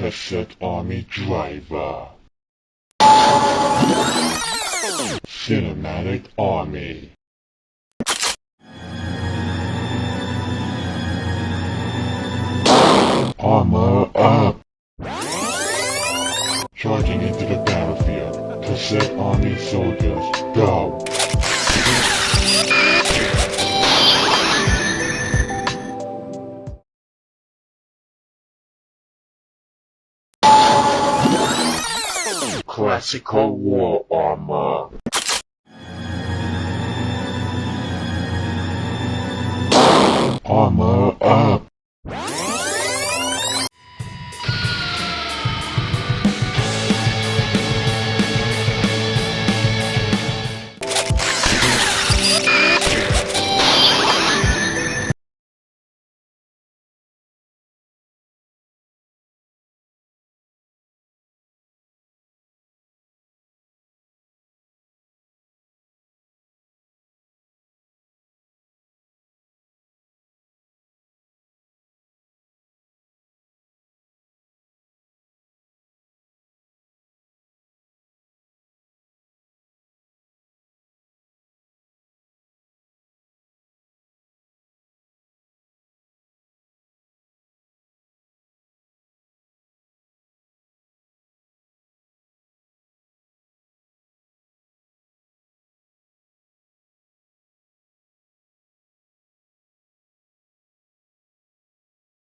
Cassette Army Driver. Cinematic Army. Armor up! Charging into the battlefield. Cassette Army soldiers, go! Classical war armor. Armor up!